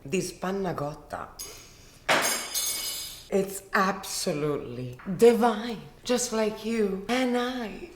This panna cotta. It's absolutely divine, just like you and I.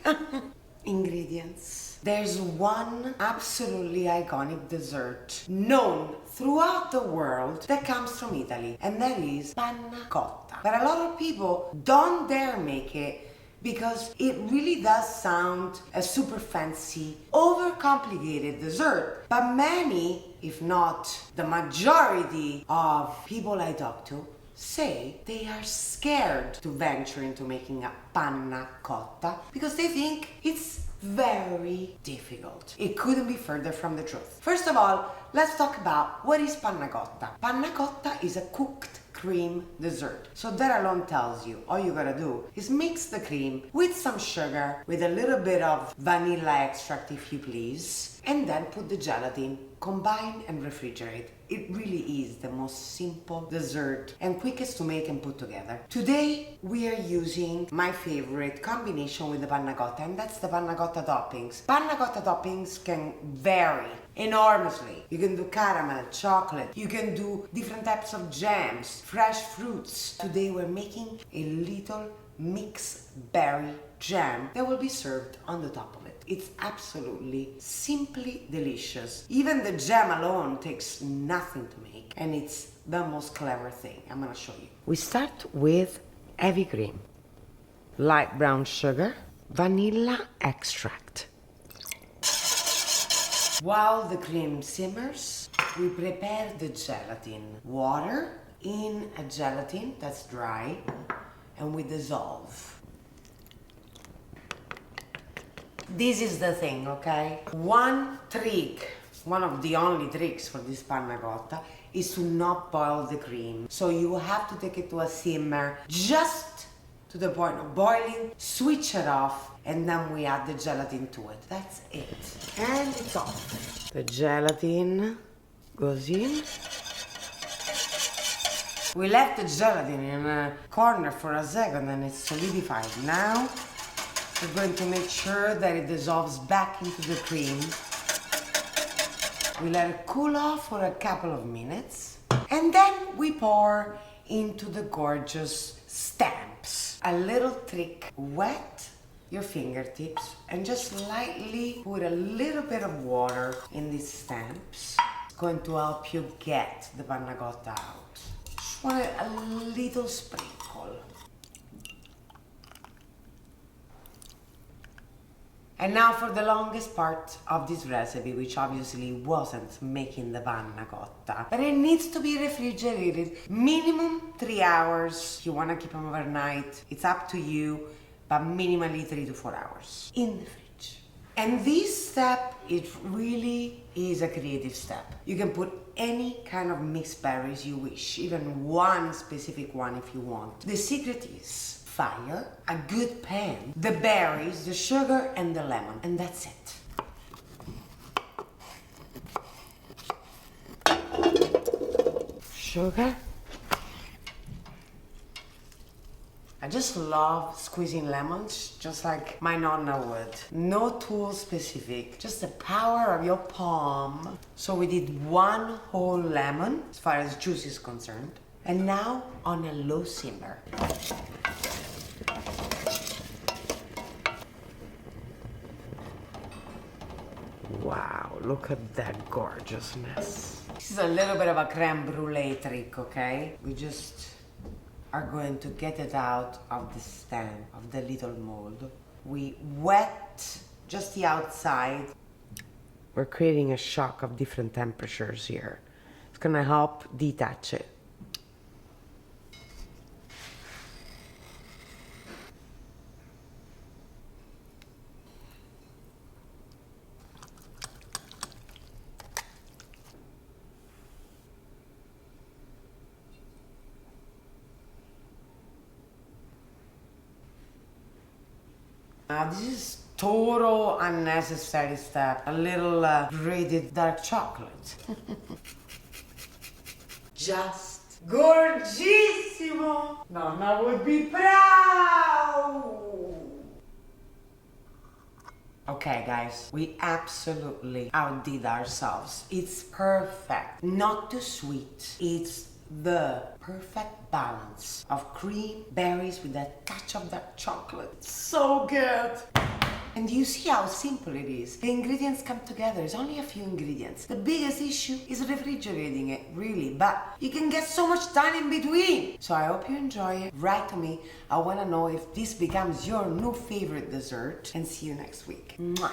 Ingredients. There's one absolutely iconic dessert known throughout the world that comes from Italy, and that is panna cotta. But a lot of people don't dare make it because it really does sound a super fancy, overcomplicated dessert. But many, if not the majority of people I talk to, say they are scared to venture into making a panna cotta because they think it's very difficult. It couldn't be further from the truth. First of all, let's talk about what is panna cotta. Panna cotta is a cooked cream dessert. So that alone tells you all you gotta do is mix the cream with some sugar, with a little bit of vanilla extract if you please, and then put the gelatin, combine and refrigerate. It really is the most simple dessert and quickest to make and put together. Today we are using my favorite combination with the panna cotta, and that's the panna cotta toppings. Panna cotta toppings can vary enormously. You can do caramel, chocolate, you can do different types of jams, fresh fruits. Today we're making a little mixed berry jam that will be served on the top of it. It's absolutely simply delicious. Even the jam alone takes nothing to make, and it's the most clever thing. I'm gonna show you. We start with heavy cream, light brown sugar, vanilla extract. While the cream simmers, we prepare the gelatin. Water in a gelatin that's dry, and we dissolve. This is the thing, okay? One trick, one of the only tricks for this panna cotta is to not boil the cream. So you have to take it to a simmer just to the point of boiling, switch it off, and then we add the gelatin to it. That's it. And it's off. The gelatin goes in. We left the gelatin in a corner for a second and it's solidified. Now we're going to make sure that it dissolves back into the cream. We let it cool off for a couple of minutes. And then we pour into the gorgeous stamps. A little trick, wet your fingertips and just lightly put a little bit of water in these stamps. It's going to help you get the panna cotta out. Just want a little sprinkle. And now for the longest part of this recipe, which obviously wasn't making the panna cotta, but it needs to be refrigerated minimum 3 hours. If you want to keep them overnight, it's up to you, but minimally 3 to 4 hours in the fridge. And this step, it really is a creative step. You can put any kind of mixed berries you wish, even one specific one if you want. The secret is fire, a good pan, the berries, the sugar, and the lemon, and that's it. Sugar. I just love squeezing lemons, just like my nonna would. No tool specific, just the power of your palm. So we did 1 whole lemon, as far as juice is concerned, and now on a low simmer. Wow, look at that gorgeousness. This is a little bit of a creme brulee trick, okay? We just are going to get it out of the stand, of the little mold. We wet just the outside. We're creating a shock of different temperatures here. It's gonna help detach it. This is total unnecessary step. A little grated dark chocolate. Just gorgissimo! Nonna would be proud! Okay guys, we absolutely outdid ourselves. It's perfect. Not too sweet. It's the perfect balance of cream, berries with a touch of dark chocolate. So good! And you see how simple it is. The ingredients come together. It's only a few ingredients. The biggest issue is refrigerating it, really. But you can get so much done in between. So I hope you enjoy it. Write to me. I want to know if this becomes your new favorite dessert. And see you next week. Mwah.